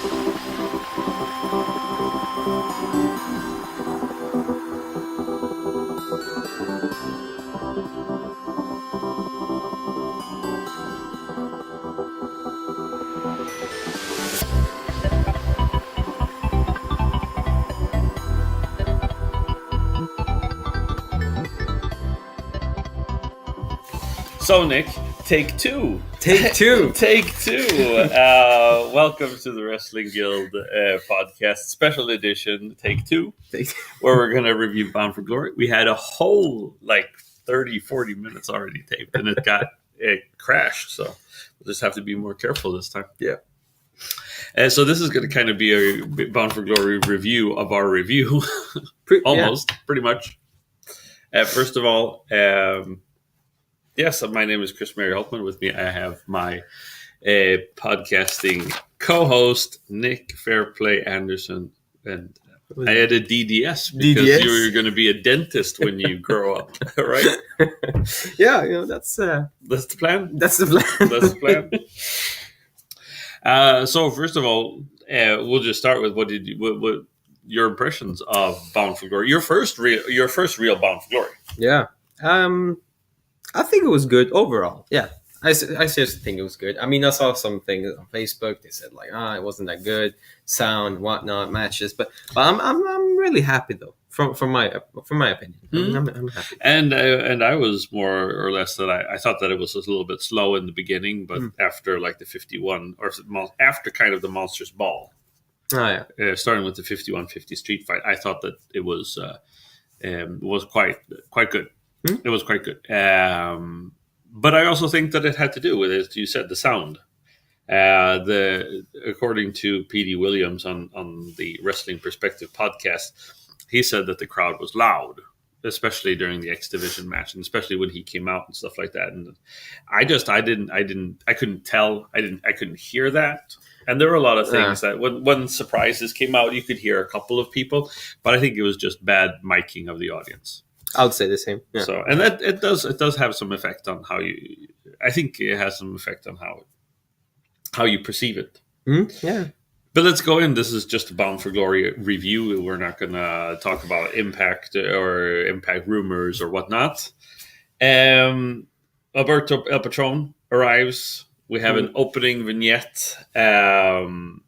So, Nick, take two. Take two. Take two. Welcome to the Wrestling Guild podcast, special edition, take two, where we're going to review Bound for Glory. We had a whole, 30, 40 minutes already taped, and it crashed, so we'll just have to be more careful this time. Yeah. So this is going to kind of be a Bound for Glory review of our review. Pretty much. First of all, yes, my name is Chris Mary Holtman. With me, I have my podcasting co-host, Nick Fairplay Anderson. And I added DDS because you're going to be a dentist when you grow up, right? Yeah, that's the plan. That's the plan. That's the plan. So first of all, we'll just start with what your impressions of Bound for Glory? Your first real Bound for Glory. Yeah. I think it was good overall. Yeah, I seriously think it was good. I mean, I saw some things on Facebook. They said it wasn't that good, sound, whatnot, matches. But I'm really happy though. From my opinion, I'm happy. And I was more or less that I thought that it was a little bit slow in the beginning, but after the 51 or after kind of the Monsters Ball, starting with the 51-50 street fight, I thought that it was quite good. It was quite good. But I also think that it had to do with, as you said, the sound. According to P.D. Williams on the Wrestling Perspective podcast, he said that the crowd was loud, especially during the X Division match, and especially when he came out and stuff like that. And I couldn't tell. I couldn't hear that. And there were a lot of things that when surprises came out, you could hear a couple of people, but I think it was just bad miking of the audience. I would say the same. Yeah. So, and that it does have some effect on how you. I think it has some effect on how you perceive it. Yeah. But let's go in. This is just a Bound for Glory review. We're not going to talk about Impact or Impact rumors or whatnot. Alberto El Patron arrives. We have an opening vignette. Alberto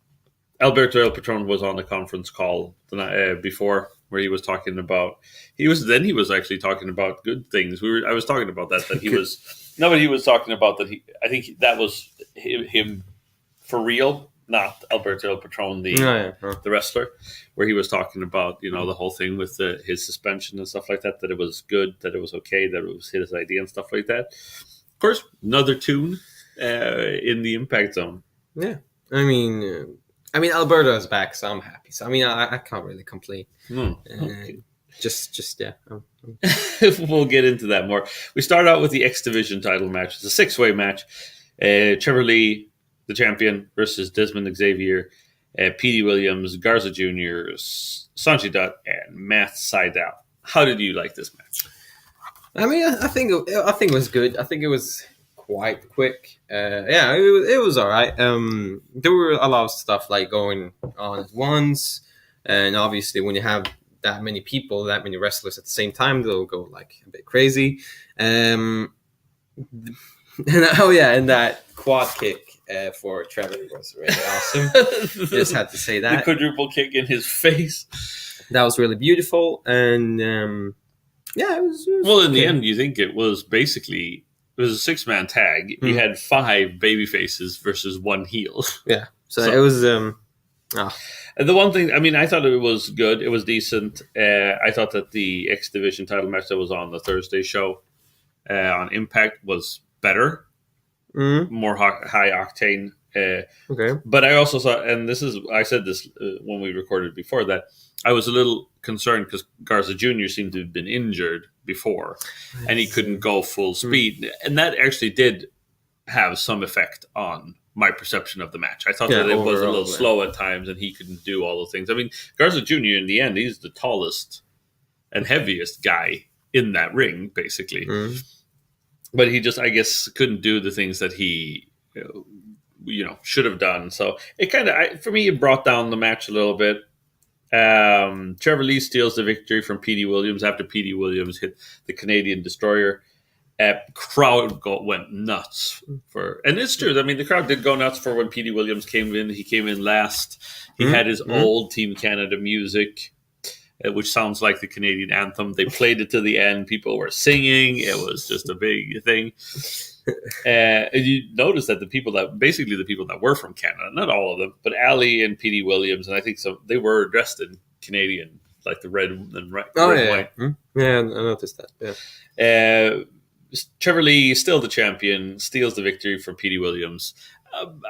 El Patron was on the conference call the night before, where he was talking about he was actually talking about good things. I was talking about that he was he was talking about that I think that was him for real, not Alberto El Patron, the wrestler, where he was talking about the whole thing with his suspension and stuff like that it was good, that it was okay, that it was his idea and stuff like that. Of course, another tune in the Impact Zone. Yeah, I mean, Alberto is back, so I'm happy. So, I can't really complain. Okay. Just yeah. We'll get into that more. We start out with the X Division title match. It's a 6-way match. Trevor Lee, the champion, versus Desmond Xavier, P.D. Williams, Garza Jr., Sanjay Dutt, and Matt Sydal. How did you like this match? I think it was good. I think it was quite quick. It was all right. There were a lot of stuff going on at once, and obviously when you have that many people, that many wrestlers at the same time, they'll go a bit crazy. And that quad kick for Trevor was really awesome. Just had to say that. The quadruple kick in his face. That was really beautiful, and it was well, in the end, you think it was basically. It was a 6-man tag. You had 5 baby faces versus 1 heel. Yeah. So it was... The one thing... I thought it was good. It was decent. I thought that the X Division title match that was on the Thursday show on Impact was better. More high octane. Okay. But I also saw... And I said this when we recorded before, that I was a little concerned because Garza Jr. seemed to have been injured before, and he couldn't go full speed. And that actually did have some effect on my perception of the match. I thought that it was a little slow at times, and he couldn't do all the things. Garza Jr., in the end, he's the tallest and heaviest guy in that ring, basically. But he just, I guess, couldn't do the things that he should have done. So it kind of, for me, it brought down the match a little bit. Trevor Lee steals the victory from Petey Williams after Petey Williams hit the Canadian Destroyer. Crowd went nuts and it's true. I mean, the crowd did go nuts for when Petey Williams came in. He came in last. He had his old Team Canada music, which sounds like the Canadian anthem. They played it to the end. People were singing. It was just a big thing. And you notice that the people that were from Canada, not all of them, but Ali and Petey Williams, and I think they were dressed in Canadian, like the red and white. Yeah, I noticed that. Yeah. Trevor Lee, still the champion, steals the victory from Petey Williams.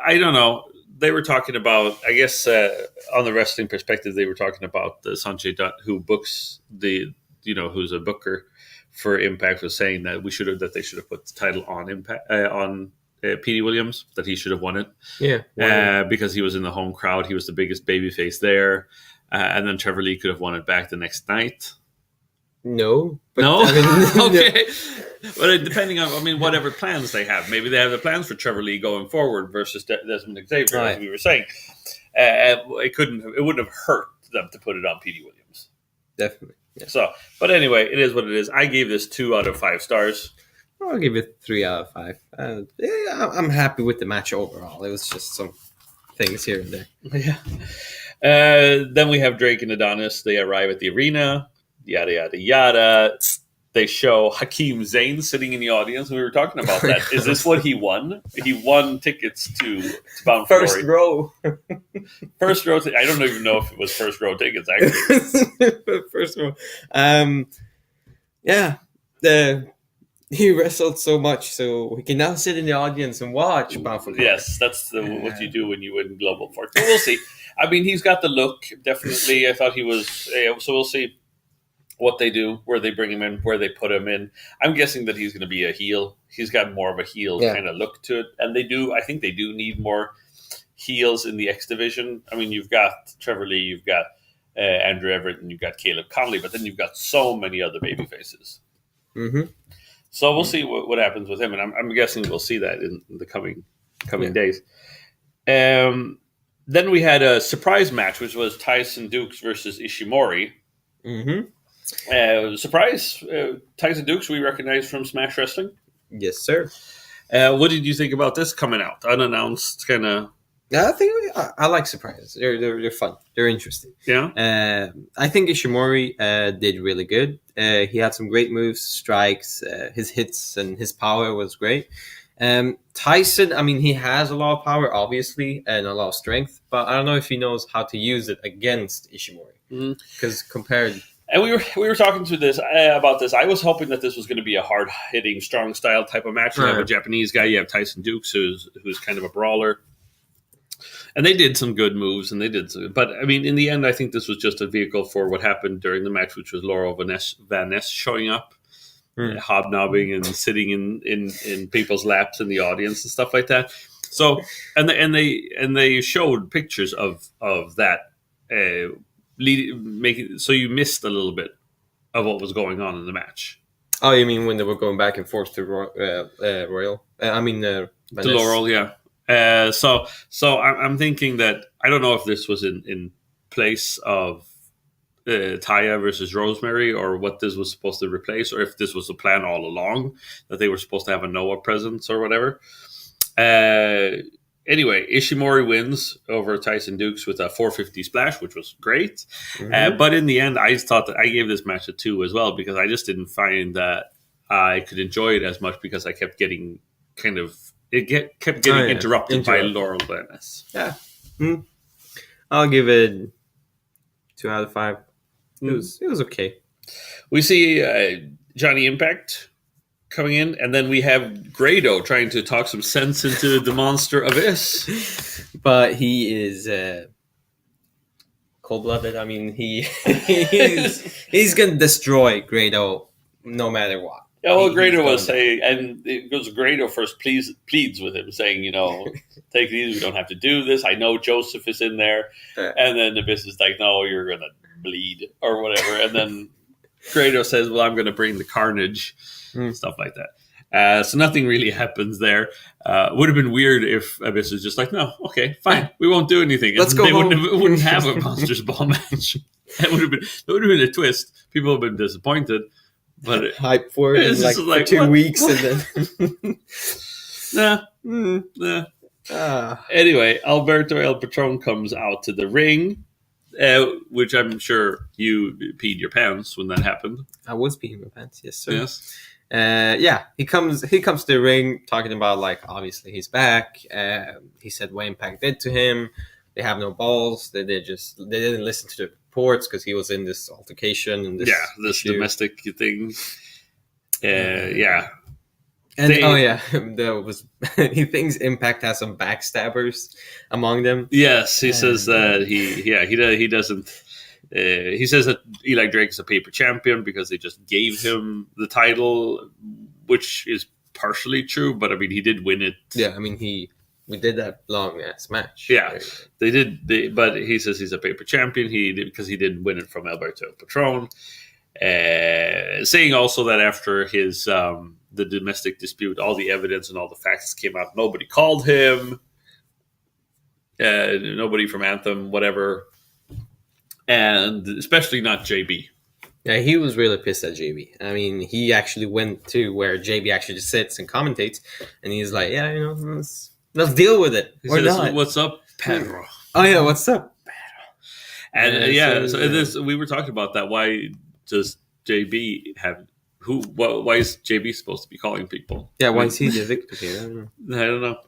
I don't know. They were talking about, I guess, on the wrestling perspective, they were talking about Sanjay Dutt, who books who's a booker for Impact, was saying that they should have put the title on Impact on Petey Williams, that he should have won it. Yeah, because he was in the home crowd, he was the biggest babyface there, and then Trevor Lee could have won it back the next night. No. Okay. But depending on, whatever plans they have. Maybe they have the plans for Trevor Lee going forward versus Desmond Xavier, as we were saying. It wouldn't have hurt them to put it on Petey Williams. Definitely. Yeah. So, but anyway, it is what it is. I gave this 2 out of 5 stars. I'll give it 3 out of 5. I'm happy with the match overall. It was just some things here and there. Yeah. Then we have Drake and Adonis. They arrive at the arena. Yada, yada, yada. They show Hakeem Zayn sitting in the audience. We were talking about that. Is this what he won? He won tickets to Bound for First Glory. row. First row. I don't even know if it was first row tickets, actually. First row. Yeah. He wrestled so much, so we can now sit in the audience and watch Bound for Glory. Yes, that's what you do when you win Global Force. But we'll see. He's got the look, definitely. I thought he was... so we'll see what they do, where they bring him in, where they put him in. I'm guessing that he's going to be a heel. He's got more of a heel kind of look to it. And I think they do need more heels in the X division. You've got Trevor Lee, you've got Andrew Everett, and you've got Caleb Conley, but then you've got so many other baby faces. Mm-hmm. So we'll see what happens with him. And I'm guessing we'll see that in the coming days. Then we had a surprise match, which was Tyson Dukes versus Ishimori. Mm-hmm. Surprise, Tyson Dukes, we recognize from Smash Wrestling. Yes, sir. What did you think about this coming out? Unannounced, kind of. I think I like surprises. They're fun. They're interesting. Yeah. I think Ishimori did really good. He had some great moves, strikes, his hits, and his power was great. Tyson, he has a lot of power, obviously, and a lot of strength, but I don't know if he knows how to use it against Ishimori. Because compared... And we were talking to this about this. I was hoping that this was going to be a hard hitting, strong style type of match. You have a Japanese guy. You have Tyson Dukes, who's kind of a brawler, and they did some good moves. And but in the end, I think this was just a vehicle for what happened during the match, which was Laurel Van Ness showing up, hobnobbing and sitting in people's laps in the audience and stuff like that. So and they showed pictures of that. So you missed a little bit of what was going on in the match. Oh, you mean when they were going back and forth to Royal? To Laurel, yeah. So I'm thinking that I don't know if this was in place of Taya versus Rosemary, or what this was supposed to replace, or if this was the plan all along that they were supposed to have a Noah presence or whatever. Anyway, Ishimori wins over Tyson Dukes with a 450 splash, which was great. Mm-hmm. But in the end, I thought that I gave this match a 2 as well, because I just didn't find that I could enjoy it as much, because I kept getting interrupted by Laurel Van Ness. Yeah. I'll give it 2 out of 5. It was okay. We see Johnny Impact coming in, and then we have Grado trying to talk some sense into the Monster Abyss. But he is cold-blooded. He's going to destroy Grado no matter what. Yeah, well, Grado was saying, and it goes Grado first pleads with him, saying, take it easy, we don't have to do this. I know Joseph is in there. And then the Abyss is like, no, you're going to bleed or whatever. And then Grado says, well, I'm going to bring the carnage. Stuff like that. So nothing really happens there. Would have been weird if Abyss was just like, no, okay, fine, we won't do anything. Let's And go they home. wouldn't have a Monsters Ball match. It would have been a twist. People have been disappointed, but Hype for it it's in just for like, 2 what? weeks What? and then Nah. Ah. Anyway, Alberto El Patron comes out to the ring, which I'm sure you peed your pants when that happened. I was peeing my pants, yes sir. Yes. Yeah, he comes to the ring talking about, like, obviously he's back. He said what Impact did to him. They have no balls. They didn't listen to the reports because he was in this altercation and this issue. Domestic thing. Yeah. And They- there was he thinks Impact has some backstabbers among them. Yes, he says that he doesn't. He says that Eli Drake is a paper champion because they just gave him the title, which is partially true. But I mean, he did win it. Yeah, I mean we did that long ass match. Yeah, they did. But he says he's a paper champion. He did because he didn't win it from Alberto Patron. Saying also that after his the domestic dispute, all the evidence and all the facts came out. Nobody called him. Nobody from Anthem, whatever. And especially not JB. Yeah, he was really pissed at JB. I mean, he actually went to where JB actually just sits and commentates, and he's like, "Yeah, let's deal with it He or says, not." "What's up, Pedro?" Oh yeah, what's up? And so we were talking about that. Why does JB have who? Why is JB supposed to be calling people? Yeah, why is he the victim here? I don't know. I don't know.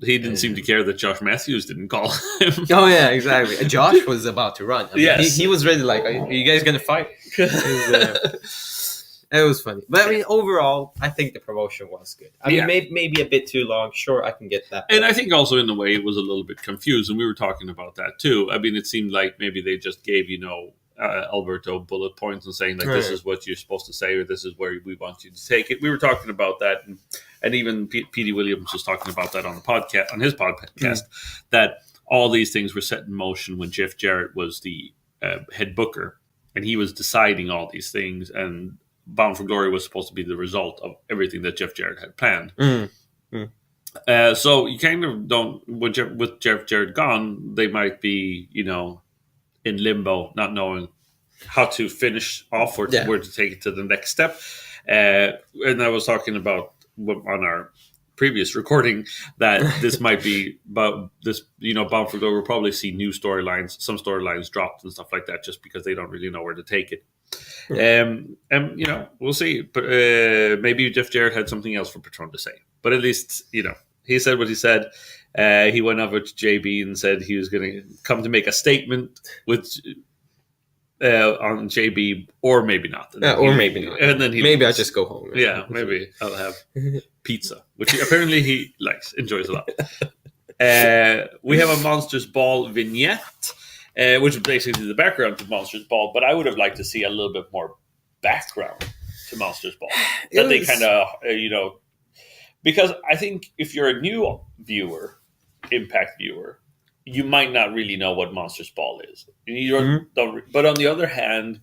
He didn't seem to care that Josh Matthews didn't call him. Oh yeah, exactly. Josh was about to run. I mean, Yes. he was ready. Like, are you guys gonna fight? It was funny, but I mean, overall, I think the promotion was good. I mean, maybe a bit too long. Sure, I can get that. And I think also in a way it was a little bit confused, and we were talking about that too. I mean, it seemed like maybe they just gave Alberto bullet points and saying like this is what you're supposed to say or this is where we want you to take it. We were talking about that, and even Petey Williams was talking about that on his podcast that all these things were set in motion when Jeff Jarrett was the head booker, and he was deciding all these things, and Bound for Glory was supposed to be the result of everything that Jeff Jarrett had planned. So you kind of don't with Jeff Jarrett gone, they might be in limbo, not knowing how to finish off or where to take it to the next step. And I was talking about on our previous recording that this might be about this, Bound for Glory will probably see new storylines, some storylines dropped and stuff like that, just because they don't really know where to take it. And we'll see. But maybe Jeff Jarrett had something else for Patron to say. But at least, he said what he said. He went over to JB and said he was going to come to make a statement with on JB, or maybe not. Maybe not. And then maybe I'll just go home. Yeah, maybe I'll have pizza, which apparently he enjoys a lot. We have a Monsters Ball vignette, which is basically the background to Monsters Ball, but I would have liked to see a little bit more background to Monsters Ball. They kind of, because I think if you're a new viewer, Impact viewer, you might not really know what Monsters Ball is. But on the other hand,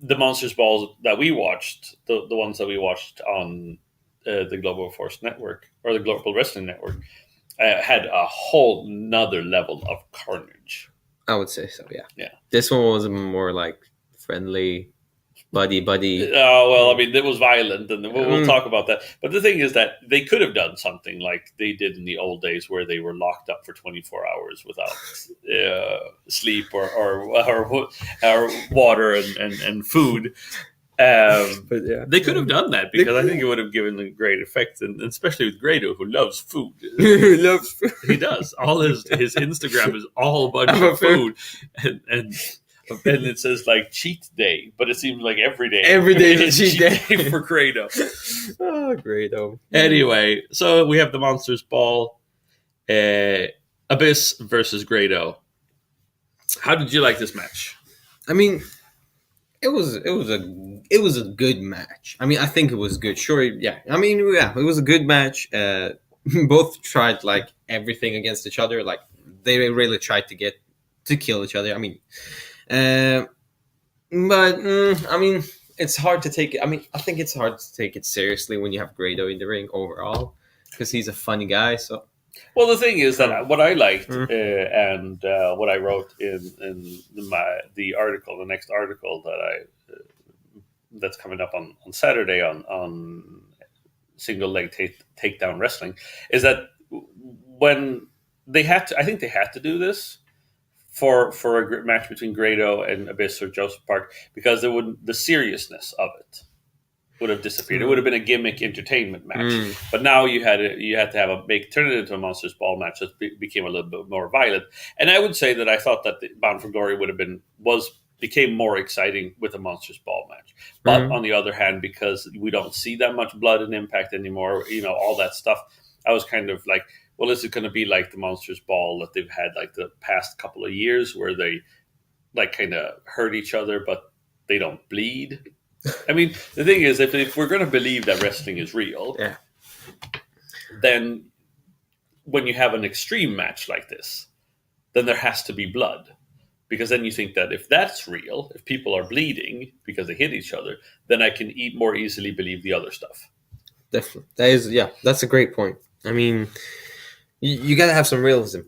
the Monsters Balls that we watched, the ones that we watched on the Global Force Network or the Global Wrestling Network, had a whole nother level of carnage. I would say so, yeah. Yeah. This one was more like friendly, buddy. Oh, well, I mean, it was violent, and we'll talk about that. But the thing is that they could have done something like they did in the old days where they were locked up for 24 hours without sleep or water and food. But yeah, they could have done that because I think it would have given a great effect, and especially with Grado, who loves food. He loves food. He does. All his Instagram is all a bunch of food, and it says like cheat day, but it seems like every day is a cheat day for Grado. Oh, Grado. Anyway, so we have the Monsters Ball, Abyss versus Grado. How did you like this match? I mean, it was a good match. I mean, I think it was good. Sure, yeah. I mean, yeah, it was a good match. Both tried like everything against each other. Like they really tried to kill each other. I mean, but I mean, it's hard to take it. I mean, I think it's hard to take it seriously when you have Grado in the ring overall because he's a funny guy. So Well, the thing is that what I liked Mhm. and what I wrote in the article, the next article that's coming up on Saturday on single leg takedown wrestling, is that when they had to, I think they had to do this for a match between Grado and Abyss or Joseph Park because the seriousness of it would have disappeared. It would have been a gimmick entertainment match. But now you had to have turn it into a Monsters Ball match that became a little bit more violent. And I would say that I thought that the Bound for Glory became more exciting with a Monsters Ball match. But on the other hand, because we don't see that much blood and Impact anymore, all that stuff, I was kind of like, well, is it going to be like the Monsters Ball that they've had like the past couple of years where they like kind of hurt each other, but they don't bleed? I mean, the thing is, if we're going to believe that wrestling is real, Yeah. then when you have an extreme match like this, then there has to be blood. Because then you think that if that's real, if people are bleeding because they hit each other, then I can more easily believe the other stuff. Definitely. That's a great point. I mean, you got to have some realism.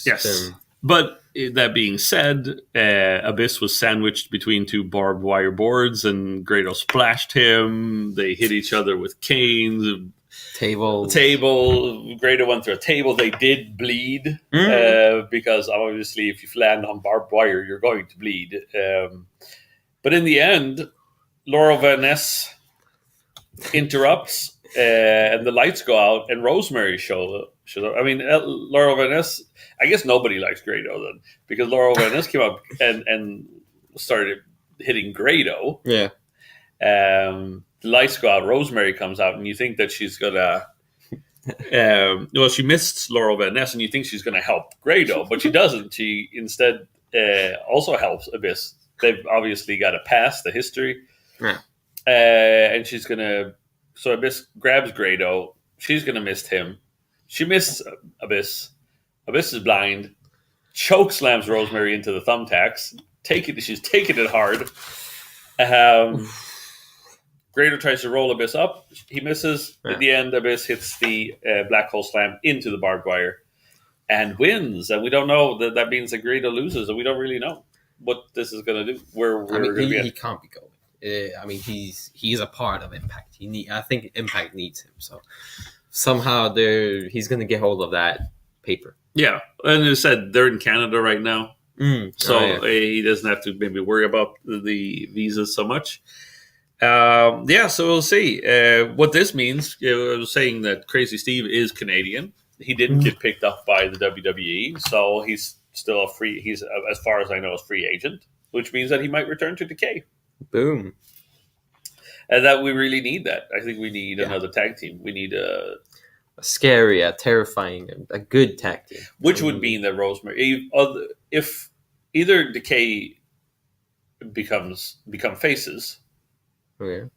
Yes. But that being said, Abyss was sandwiched between two barbed wire boards, and Grado splashed him. They hit each other with canes. Table. Grado went through a table. They did bleed because obviously, if you land on barbed wire, you're going to bleed. But in the end, Laurel Van Ness interrupts, and the lights go out, and Rosemary shows up. I mean, Laurel Van Ness. I guess nobody likes Grado then, because Laurel Van Ness came up and started hitting Grado. Yeah. The lights go out. Rosemary comes out, and you think that she's gonna. She missed Laurel Van Ness, and you think she's gonna help Grado, but she doesn't. She instead also helps Abyss. They've obviously got to pass the history, and she's gonna. So Abyss grabs Grado. She's gonna miss him. She missed Abyss. Abyss is blind. Choke slams Rosemary into the thumbtacks. She's taking it hard. Grado tries to roll Abyss up. He misses. At the end, Abyss hits the black hole slam into the barbed wire and wins. And we don't know that means that Grado loses, and we don't really know what this is going to do. He can't be going. I mean, he's a part of Impact. I think Impact needs him. So somehow he's going to get hold of that paper. Yeah, and as I said, they're in Canada right now, so he doesn't have to maybe worry about the visas so much. So we'll see what this means. I was saying that Crazy Steve is Canadian. He didn't get picked up by the WWE, so he's still he's, as far as I know, a free agent, which means that he might return to Decay. Boom. And that we really need that. I think we need another tag team. We need a scary, terrifying, a good tag team. Which would mean that Rosemary, if either Decay become faces, or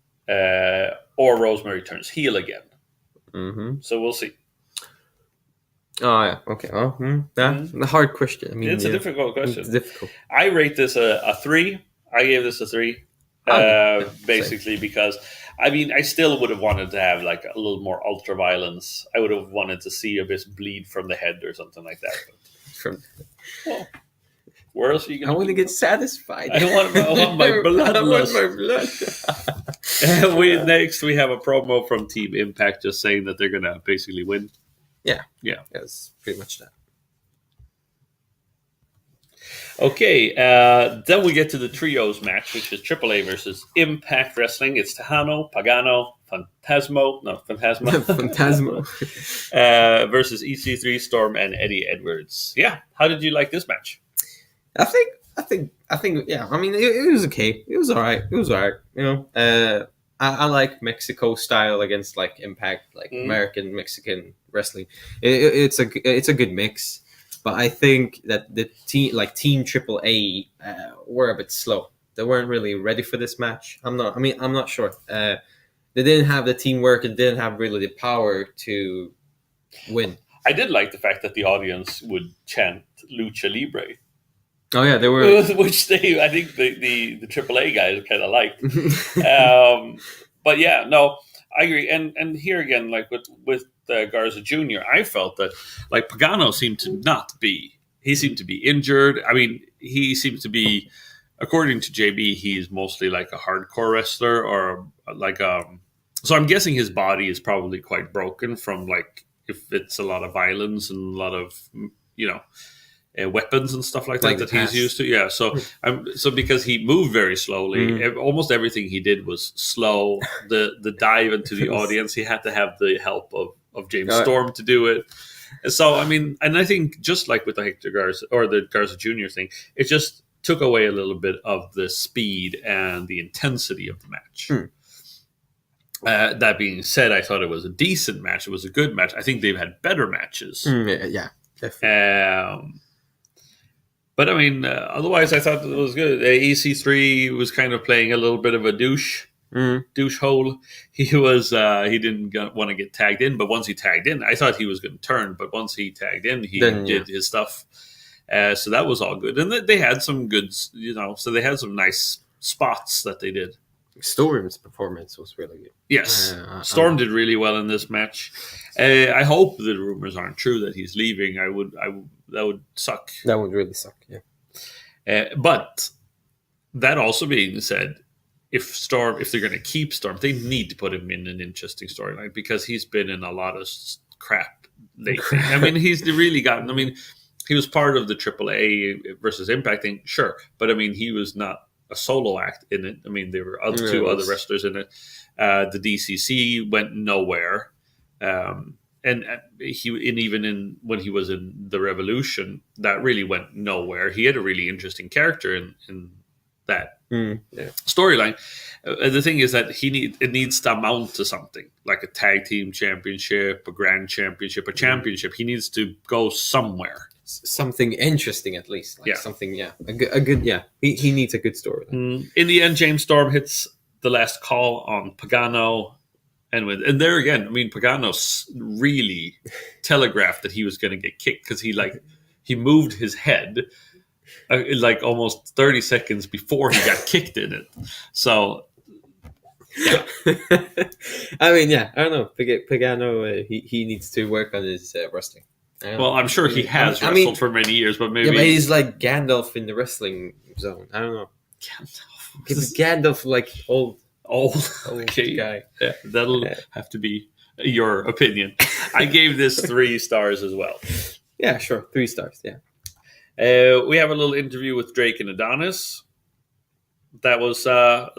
Rosemary turns heel again. Mm-hmm. So we'll see. Oh yeah, okay. Well, a hard question. I mean, it's a difficult question. It's difficult. I rate this a 3. I gave this a 3, basically because. I mean, I still would have wanted to have like a little more ultra violence. I would have wanted to see Abyss bleed from the head or something like that. But, where else are you going to? I want to get satisfied. I want my blood. Next, we have a promo from Team Impact just saying that they're going to basically win. Yeah. That's pretty much that. Okay, then we get to the trios match, which is AAA versus Impact Wrestling. It's Tejano, Pagano, Phantasmo versus EC3, Storm, and Eddie Edwards. Yeah, how did you like this match? I think. Yeah, I mean, it was okay. It was all right. I like Mexico style against like Impact, like American Mexican wrestling. It's a good mix. But I think that the Team AAA were a bit slow. They weren't really ready for this match. I'm not sure. They didn't have the teamwork and didn't have really the power to win. I did like the fact that the audience would chant Lucha Libre. Oh yeah, they were. which I think the AAA guys kind of liked. But yeah, no, I agree. And here again, like with Garza Jr., I felt that like Pagano seemed to not be. He seemed to be injured. I mean, he seems to be, according to JB, he's mostly like a hardcore wrestler or like So I'm guessing his body is probably quite broken from like if it's a lot of violence and a lot of you know weapons and stuff like that Like the that he's past. used to. Yeah, so because he moved very slowly, almost everything he did was slow. The dive into the audience, he had to have the help of James Storm to do it. And so I mean, and I think just like with the Hector Garza or the Garza Jr. thing, it just took away a little bit of the speed and the intensity of the match. That being said, I thought it was a decent match. It was a good match. I think they've had better matches. Yeah, definitely. But I mean, otherwise, I thought it was good. EC3 was kind of playing a little bit of a douche hole. He didn't want to get tagged in, but once he tagged in, I thought he was going to turn. But once he tagged in, he did his stuff. So that was all good, and they had some good, so they had some nice spots that they did. Storm's performance was really good. Yes, Storm did really well in this match. I hope the rumors aren't true that he's leaving. That would suck. That would really suck. Yeah. But that also being said, if they're going to keep Storm, they need to put him in an interesting storyline because he's been in a lot of crap lately. I mean, he's really gotten. I mean, he was part of the AAA versus Impact thing, sure, but I mean, he was not a solo act in it. I mean, there were two other wrestlers in it. The DCC went nowhere, and even when he was in the Revolution, that really went nowhere. He had a really interesting character in that storyline. The thing is that it needs to amount to something like a tag team championship, a grand championship, a championship. He needs to go somewhere. Something interesting, at least. Something, a good. He needs a good story. In the end, James Storm hits the last call on Pagano, and there again, I mean, Pagano really telegraphed that he was going to get kicked because he moved his head like almost 30 seconds before he got kicked in it. So, yeah. I mean, I don't know. Pagano, he needs to work on his wrestling. Well, I'm sure he has wrestled for many years, but maybe... Yeah, but he's like Gandalf in the wrestling zone. I don't know. Gandalf like old okay. guy. Yeah, that'll have to be your opinion. I gave this 3 stars as well. Yeah, sure. 3 stars, yeah. We have a little interview with Drake and Adonis. That was, fun.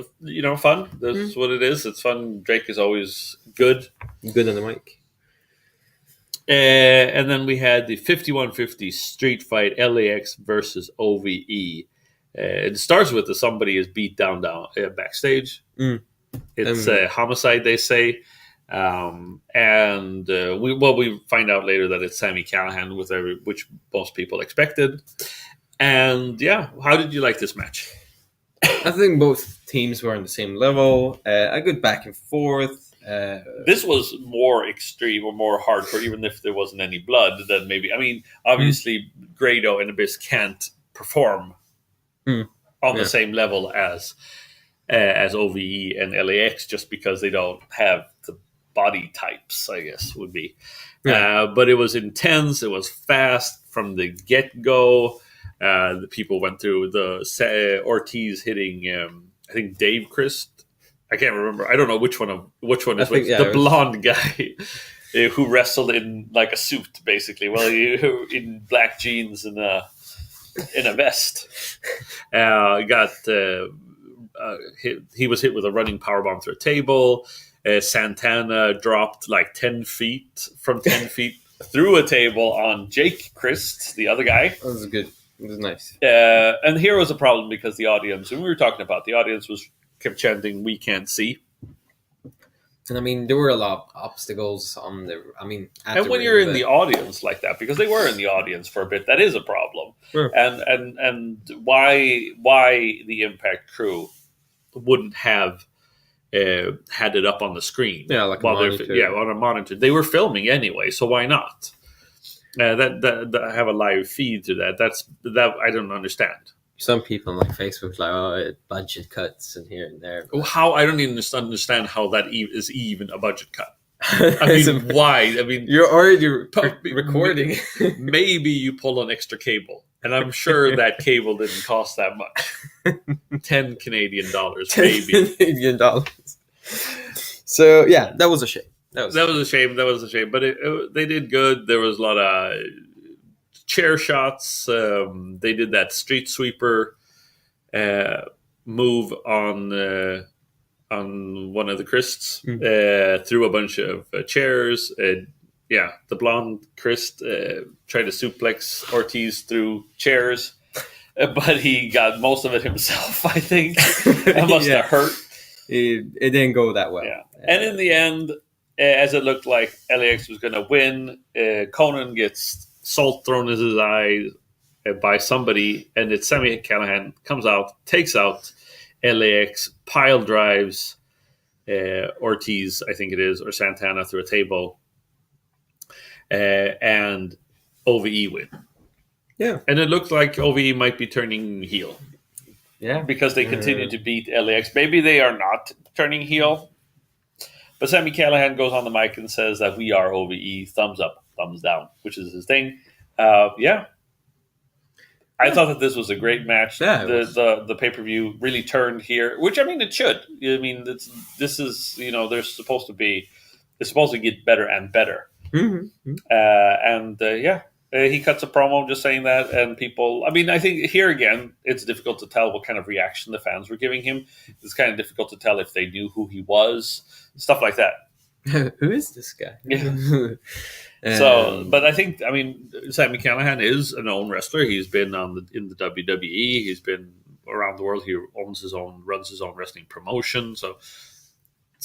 That's what it is. It's fun. Drake is always good. Good on the mic. And then we had the 5150 street fight, LAX versus OVE. It starts with somebody is beat down backstage. It's a homicide, they say. We find out later that it's Sami Callihan, which most people expected. And how did you like this match? I think both teams were on the same level. A good back and forth. This was more extreme or more hardcore, even if there wasn't any blood. Then maybe, I mean, obviously, Grado and Abyss can't perform on the same level as OVE and LAX just because they don't have the body types, I guess would be. But it was intense. It was fast from the get-go. The people went through the Ortiz hitting, I think, Dave Christ. I can't remember. I don't know which one is which. The blonde guy who wrestled in like a suit, basically. Well, in black jeans and in a vest. He was hit with a running powerbomb through a table. Santana dropped like 10 feet through a table on Jake Christ, the other guy. That was good. It was nice. And here was a problem because the audience, when we were talking about, the audience kept chanting, "We can't see." And I mean, there were a lot of obstacles on the. And when you're in the audience like that, because they were in the audience for a bit, that is a problem. Sure. And why the Impact crew wouldn't have had it up on the screen? Yeah, like a monitor. On a monitor. They were filming anyway, so why not? that have a live feed to that. That I don't understand. Some people on like Facebook like, oh, budget cuts and here and there. How I don't even understand how that is even a budget cut. I mean, why? I mean, you're already recording. Maybe you pull an extra cable, and I'm sure that cable didn't cost that much. $10 Canadian, maybe. Canadian dollars. So yeah, that was a shame. That was a shame. But they did good. There was a lot of chair shots. They did that street sweeper move on one of the Christs through a bunch of chairs. The blonde Christ tried to suplex Ortiz through chairs, but he got most of it himself. I think that must have hurt. It didn't go that well. Yeah. And in the end, as it looked like LAX was going to win, Conan gets salt thrown in his eyes by somebody, and it's Sami Callihan comes out, takes out LAX, pile drives Ortiz, I think it is, or Santana through a table, and OVE win. Yeah. And it looked like OVE might be turning heel. Yeah. Because they continue to beat LAX. Maybe they are not turning heel. But Sami Callihan goes on the mic and says that we are OVE, thumbs up, thumbs down, which is his thing. I thought that this was a great match. Yeah, the pay-per-view really turned here, which, I mean, it should. I mean, this is, it's supposed to get better and better. He cuts a promo just saying that, and people, I mean, I think here again, it's difficult to tell what kind of reaction the fans were giving him. It's kind of difficult to tell if they knew who he was, stuff like that. Who is this guy? Yeah. But I think, I mean, Sami Callihan is a known wrestler. He's been in the WWE. He's been around the world. He runs his own wrestling promotion. So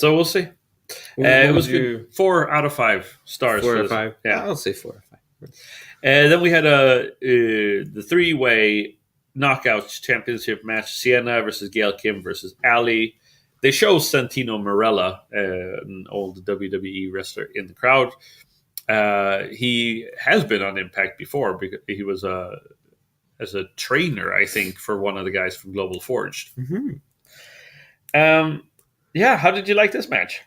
we'll see. It was good. 4 out of 5 stars. 4 out of 5. Yeah, I'll say 4 out of 5. Then we had the 3-way knockouts championship match: Sienna versus Gail Kim versus Ali. They show Santino Marella, an old WWE wrestler, in the crowd. He has been on Impact before because he was as a trainer, I think, for one of the guys from Global Forged. How did you like this match?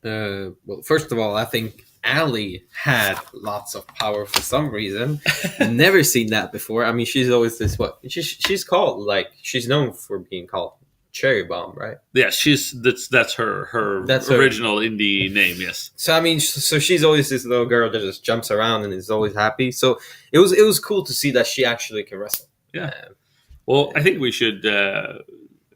Well, first of all, I think Ali had lots of power for some reason. Never seen that before. I mean, she's always this she's called, like, she's known for being called Cherry Bomb, right? Yeah, that's her original indie name. Yes. So I mean, so she's always this little girl that just jumps around and is always happy. So it was cool to see that she actually can wrestle. Yeah. Well, I think we should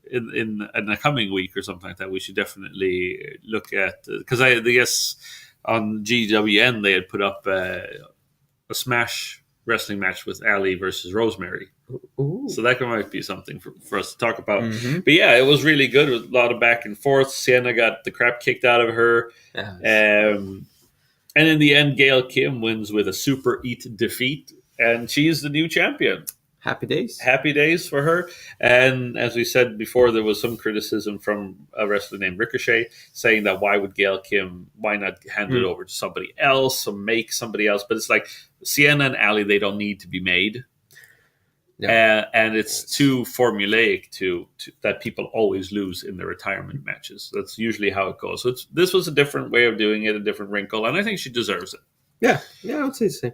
in a coming week or something like that. We should definitely look at, because I guess on GWN they had put up a Smash wrestling match with Ali versus Rosemary. Ooh. So that might be something for us to talk about. But yeah, it was really good. It was a lot of back and forth. Sienna got the crap kicked out of her. And in the end, Gail Kim wins with a Super Eat defeat, and she's the new champion. Happy days. Happy days for her. And as we said before, there was some criticism from a wrestler named Ricochet saying that why not hand it over to somebody else or make somebody else? But it's like Sienna and Ali, they don't need to be made. Yeah. And it's too formulaic to that people always lose in their retirement matches. That's usually how it goes. So this was a different way of doing it, a different wrinkle, and I think she deserves it. Yeah, I would say the same.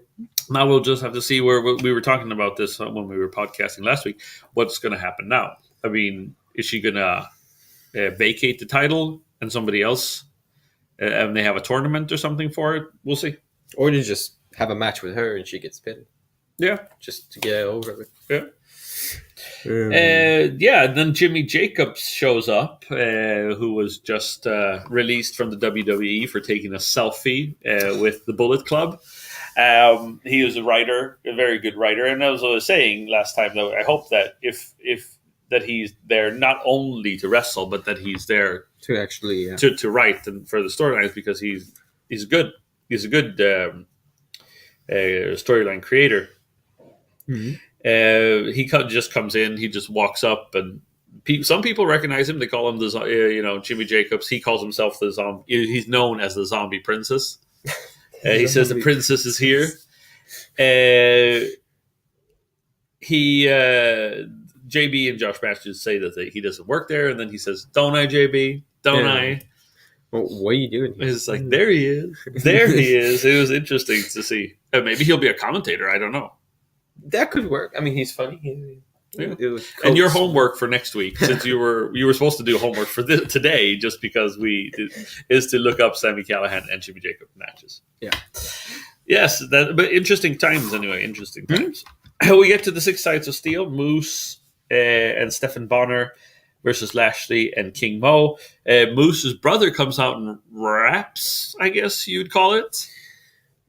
Now we'll just have to see where we were talking about this when we were podcasting last week. What's going to happen now? I mean, is she going to vacate the title and somebody else, and they have a tournament or something for it? We'll see. Or you just have a match with her and she gets pitted. Yeah, just to get it over with. Yeah. Then Jimmy Jacobs shows up, who was just released from the WWE for taking a selfie with the Bullet Club. He was a writer, a very good writer, and as I was saying last time, though, I hope that if that he's there not only to wrestle, but that he's there to actually to write and for the storylines, because he's good. He's a good storyline creator. Mm-hmm. He just comes in. He just walks up, and some people recognize him. They call him the Jimmy Jacobs. He calls himself the zombie. He's known as the Zombie Princess. He says the princess is here, He JB and Josh Masters say that he doesn't work there, and then he says, "Don't I, JB? Don't I?" Well, what are you doing here? It's like, there he is. There he is. It was interesting to see. Maybe he'll be a commentator. I don't know. That could work. I mean, he's funny. Yeah. And your homework for next week, since you were supposed to do homework for today, just because is to look up Sami Callihan and Jimmy Jacob matches. Yeah. Yes, but interesting times anyway. Interesting times. We get to the 6 Sides of Steel: Moose and Stephan Bonner versus Lashley and King Mo. Moose's brother comes out and raps, I guess you'd call it.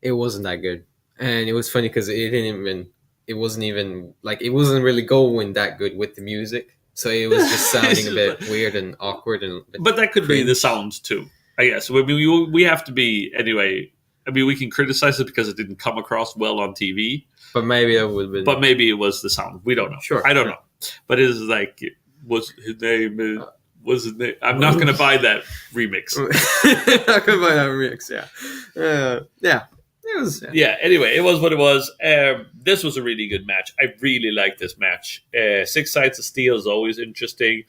It wasn't that good, and it was funny because it wasn't really going that good with the music, so it was just sounding a bit weird and awkward. But that could be the sound too, I guess. We have to be anyway. I mean, we can criticize it because it didn't come across well on TV. But maybe that would have been. But maybe it was the sound. We don't know. Sure, I don't know. But it is like, was his name? Was his name? I'm not going to buy that remix. Not going to buy that remix. Yeah. It was. Yeah. Anyway, it was what it was. This was a really good match. I really liked this match. 6 Sides of Steel is always interesting.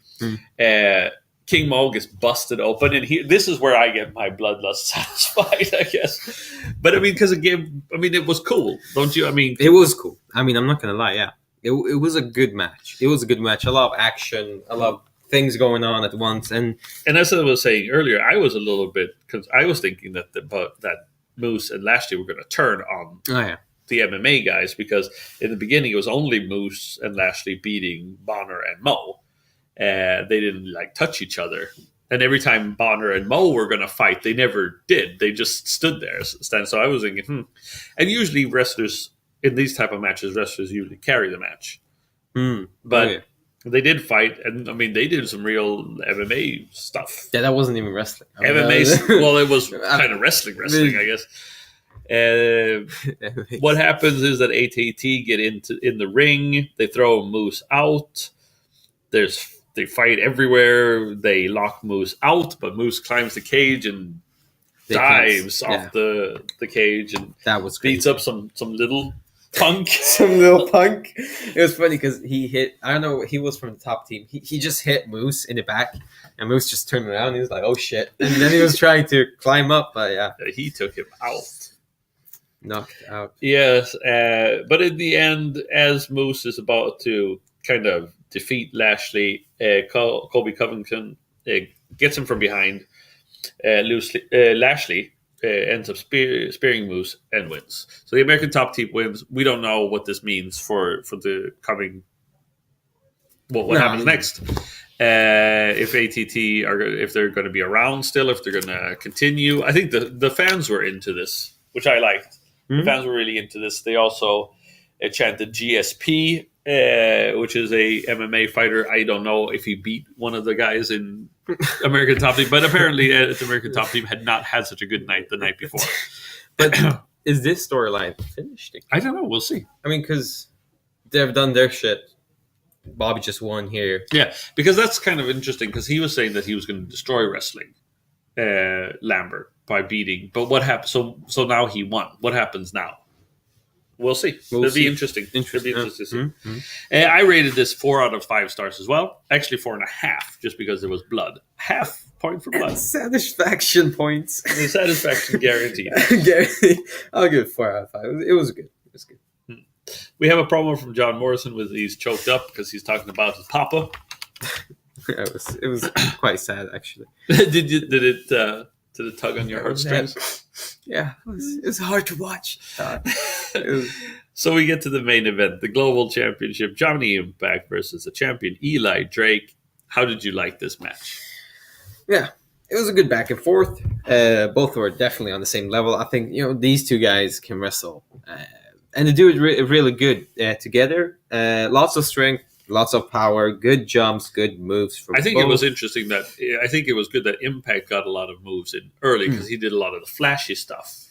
King Mo gets busted open, and this is where I get my bloodlust satisfied, I guess. But I mean, because it was cool, don't you? I mean, it was cool. I mean, I'm not gonna lie. Yeah, it was a good match. It was a good match. A lot of action, a lot of things going on at once, and as I was saying earlier, I was a little bit because I was thinking that that Moose and Lashley were going to turn on the MMA guys, because in the beginning it was only Moose and Lashley beating Bonner and Mo. They didn't touch each other, and every time Bonner and Mo were going to fight, they never did. They just stood there. So I was thinking, And usually wrestlers in these type of matches, usually carry the match. But they did fight, and I mean, they did some real MMA stuff. Yeah, that wasn't even wrestling. MMA. Well, it was kind of wrestling, I guess. What happens is that AT&T get in the ring. They throw Moose out. They fight everywhere. They lock Moose out, but Moose climbs the cage and dives off the cage and that was beats up some little punk. Some little punk. It was funny because he hit. I don't know. He was from the top team. He just hit Moose in the back, and Moose just turned around. And he was like, "Oh shit!" And then he was trying to climb up, but he took him out. Knocked out. Yes, but in the end, as Moose is about to kind of defeat Lashley, Colby Covington gets him from behind. Lashley ends up spearing Moose and wins. So the American top team wins. We don't know what this means for the coming. What happens next? If ATT if they're going to be around still, if they're going to continue. I think the fans were into this, which I liked. The fans were really into this. They also chanted GSP, which is a MMA fighter. I don't know if he beat one of the guys in American Top Team, but apparently the American Top Team had not had such a good night the night before. But is this storyline finished? I don't know. We'll see. I mean, because they've done their shit. Bobby just won here. Yeah, because that's kind of interesting, because he was saying that he was going to destroy wrestling, Lambert, by beating. But what happened? So now he won. What happens now? We'll see. It'll be interesting. It'll be interesting to see. Mm-hmm. I rated this 4 out of 5 stars as well. Actually, 4.5, just because there was blood. Half point for blood. Satisfaction points. The satisfaction guaranteed. I'll give it 4 out of 5. It was good. It was good. We have a promo from John Morrison with he's choked up because he's talking about his papa. Yeah, it was quite sad, actually. Did it tug on your heartstrings? Yeah, it was hard to watch. So we get to the main event, the Global Championship, Johnny Impact versus the champion Eli Drake. How did you like this match? Yeah, it was a good back and forth. Both were definitely on the same level. I think these two guys can wrestle, and they do it really good together. Lots of strength. Lots of power, good jumps, good moves. From I think both. It was interesting it was good that Impact got a lot of moves in early, because he did a lot of the flashy stuff,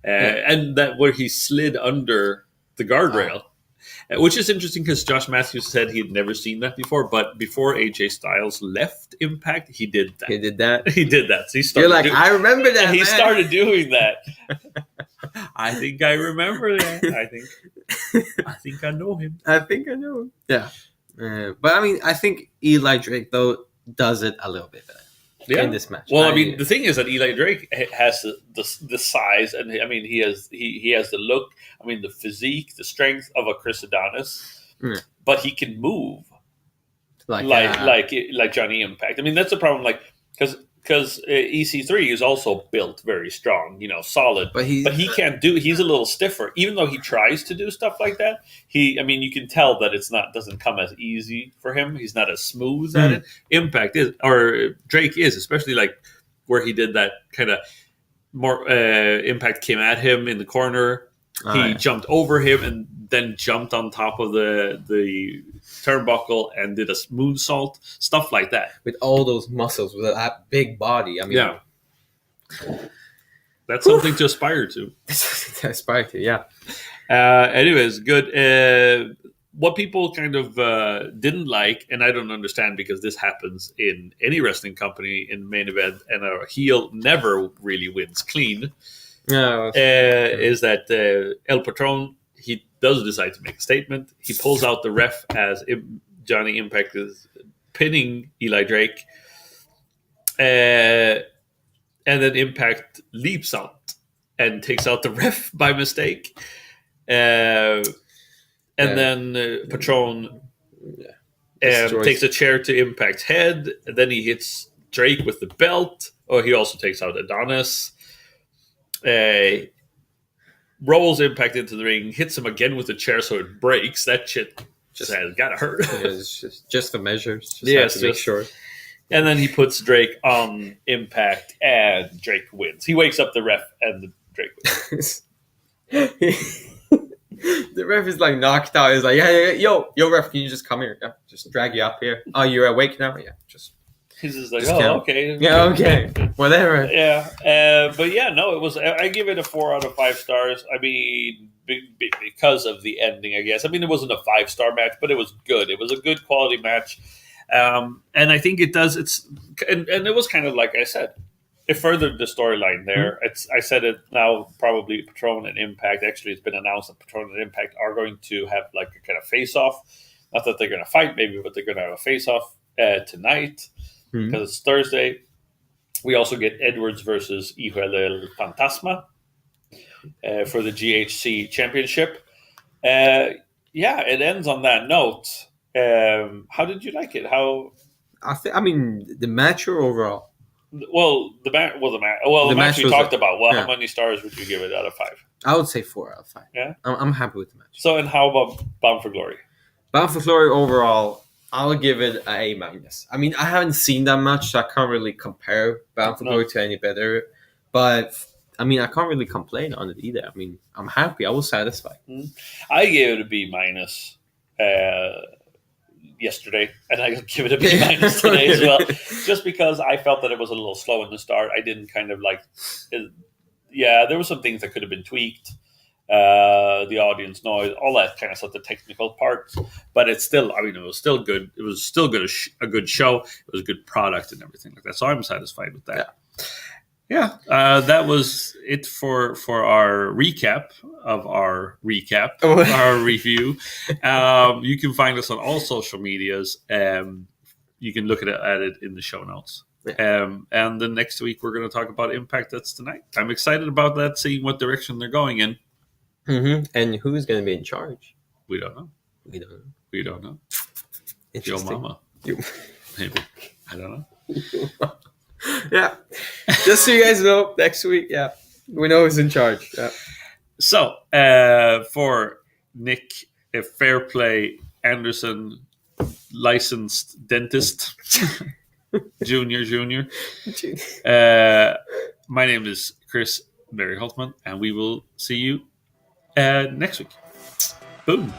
and that where he slid under the guardrail, which is interesting because Josh Matthews said he had never seen that before. But before AJ Styles left Impact, he did that. He did that. He did that. So You're like, I remember that. And he started doing that. I think I remember that. I think I know him. I think I know. Yeah. But I mean, I think Eli Drake, though, does it a little bit better in this match. Well, I mean, the thing is that Eli Drake has the size, and I mean, he has the look. I mean, the physique, the strength of a Chris Adonis, but he can move like Johnny Impact. I mean, that's the problem. Like because EC3 is also built very strong, solid. But he can't do. He's a little stiffer, even though he tries to do stuff like that. I mean, you can tell that doesn't come as easy for him. He's not as smooth at it. Impact is, or Drake is, especially like where he did that kind of more. Impact came at him in the corner. He jumped over him and then jumped on top of the turnbuckle and did a moonsault, stuff like that. With all those muscles, with that big body. I mean, yeah. That's something to aspire to. Yeah. Anyways, good. What people kind of didn't like, and I don't understand because this happens in any wrestling company in the main event, and a heel never really wins clean. No, is that El Patron, he does decide to make a statement. He pulls out the ref as Johnny Impact is pinning Eli Drake. And then Impact leaps out and takes out the ref by mistake. And then Patron takes a chair to Impact's head. And then he hits Drake with the belt. Or he also takes out Adonis. Rolls Impact into the ring, hits him again with the chair so it breaks. That shit just has gotta hurt. It's just the measures. Just to make sure. And then he puts Drake on Impact, and Drake wins. He wakes up the ref, and Drake wins. The ref is like knocked out. He's like, yeah, yo, ref, can you just come here? Yeah, just drag you up here. Oh, you're awake now? Yeah, just. He's just like, okay. Yeah, okay. Whatever. Yeah. But yeah, no, it was, I give it a 4 out of 5 stars. I mean, because of the ending, I guess. I mean, it wasn't a 5-star match, but it was good. It was a good quality match. And I think it does, and it was kind of like I said, it furthered the storyline there. I said it now, probably Patron and Impact. Actually, it's been announced that Patron and Impact are going to have like a kind of face-off. Not that they're going to fight, maybe, but they're going to have a face-off tonight. Because it's Thursday. We also get Edwards versus Hijo del Fantasma for the GHC Championship. It ends on that note. How did you like it? I mean, the match or overall? Well, the match we talked about. Well, how many stars would you give it out of 5? I would say 4 out of 5. Yeah? I'm happy with the match. So, and how about Bound for Glory? Bound for Glory overall, I'll give it an A-. I mean, I haven't seen that much, so I can't really compare Bound for Glory to any better. But, I mean, I can't really complain on it either. I mean, I'm happy. I was satisfied. I gave it a B- yesterday, and I give it a B- today as well. Just because I felt that it was a little slow in the start. I didn't kind of like it. Yeah, there were some things that could have been tweaked. The audience noise, all that kind of stuff, the technical parts, but it's still, I mean, it was still good. It was still good, a good show. It was a good product and everything like that. So I'm satisfied with that. Yeah. That was it for our recap of our our review. You can find us on all social medias. You can look at it in the show notes. And then next week we're going to talk about Impact. That's tonight. I'm excited about that, seeing what direction they're going in. And who's going to be in charge? We don't know. Your mama. Maybe. I don't know. Yeah. Just so you guys know, next week, we know who's in charge. Yeah. So, for Nick, a Fairplay Anderson, licensed dentist, junior. My name is Chris Barry Holtman, and we will see you next week. Boom.